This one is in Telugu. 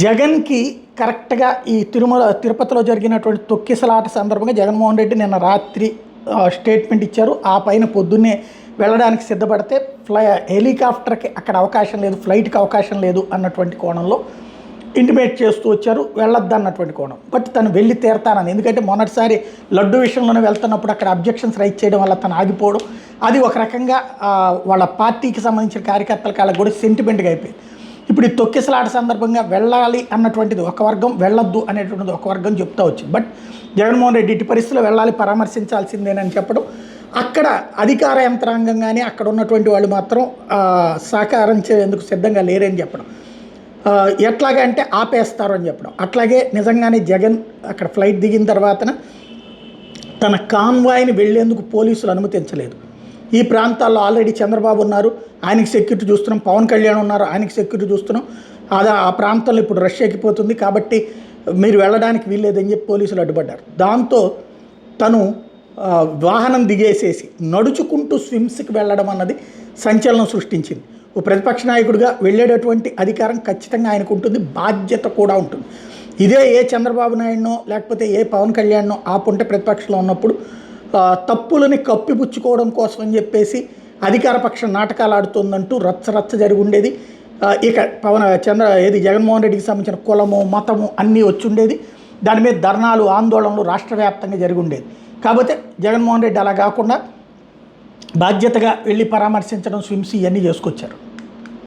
జగన్‌కి కరెక్ట్‌గా ఈ తిరుపతిలో జరిగినటువంటి తొక్కిసలాట సందర్భంగా జగన్మోహన్ రెడ్డి నిన్న రాత్రి స్టేట్మెంట్ ఇచ్చారు. ఆ పైన పొద్దున్నే వెళ్ళడానికి సిద్ధపడితే హెలికాప్టర్‌కి అక్కడ అవకాశం లేదు, ఫ్లైట్‌కి అవకాశం లేదు అన్నటువంటి కోణంలో ఇంటిమేట్ చేస్తూ వచ్చారు. వెళ్ళొద్దన్నటువంటి కోణం. బట్ తను వెళ్ళి తీరతానని. ఎందుకంటే మొన్నటిసారి లడ్డు విషయంలోనే వెళ్తున్నప్పుడు అక్కడ అబ్జెక్షన్స్ రైజ్ చేయడం వల్ల తను ఆగిపోవడం, అది ఒక రకంగా వాళ్ళ పార్టీకి సంబంధించిన కార్యకర్తలకు వాళ్ళకి కూడా సెంటిమెంట్‌గా అయిపోయింది. ఇప్పుడు ఈ తొక్కిసలాట సందర్భంగా వెళ్ళాలి అన్నటువంటిది ఒక వర్గం, వెళ్ళొద్దు అనేటువంటిది ఒక వర్గం చెప్తా వచ్చింది. బట్ జగన్మోహన్ రెడ్డి ఇటు పరిస్థితుల్లో వెళ్ళాలి, పరామర్శించాల్సిందేనని చెప్పడం, అక్కడ అధికార యంత్రాంగం కానీ అక్కడ ఉన్నటువంటి వాళ్ళు మాత్రం సహకరించేందుకు సిద్ధంగా లేరని చెప్పడం, ఎట్లాగంటే ఆపేస్తారు అని చెప్పడం. అట్లాగే నిజంగానే జగన్ అక్కడ ఫ్లైట్ దిగిన తర్వాతన తన కాన్వాయ్ని వెళ్లేందుకు పోలీసులు అనుమతించలేదు. ఈ ప్రాంతాల్లో ఆల్రెడీ చంద్రబాబు ఉన్నారు, ఆయనకి సెక్యూరిటీ చూస్తున్నాం, పవన్ కళ్యాణ్ ఉన్నారు, ఆయనకి సెక్యూరిటీ చూస్తున్నాం, అదే ఆ ప్రాంతంలో ఇప్పుడు రష్ ఎక్కిపోతుంది కాబట్టి మీరు వెళ్ళడానికి వీల్లేదని చెప్పి పోలీసులు అడ్డుపడ్డారు. దాంతో తను వాహనం దిగేసేసి నడుచుకుంటూ స్విమ్స్కి వెళ్ళడం అన్నది సంచలనం సృష్టించింది. ఓ ప్రతిపక్ష నాయకుడిగా వెళ్ళేటటువంటి అధికారం ఖచ్చితంగా ఆయనకు ఉంటుంది, బాధ్యత కూడా ఉంటుంది. ఇదే ఏ చంద్రబాబు నాయుడునో లేకపోతే ఏ పవన్ కళ్యాణ్నో ఆపుంటే ప్రతిపక్షంలో ఉన్నప్పుడు తప్పులని కప్పిపుచ్చుకోవడం కోసం అని చెప్పేసి అధికార పక్షం నాటకాలు ఆడుతుందంటూ రచ్చ జరిగి ఉండేది. ఇక జగన్మోహన్ రెడ్డికి సంబంధించిన కులము మతము అన్నీ వచ్చి ఉండేది. దాని మీద ధర్నాలు ఆందోళనలు రాష్ట్ర వ్యాప్తంగా జరిగి ఉండేది. కాకపోతే జగన్మోహన్ రెడ్డి అలా కాకుండా బాధ్యతగా వెళ్ళి పరామర్శించడం, స్విమ్స్ ఇవన్నీ చేసుకొచ్చారు.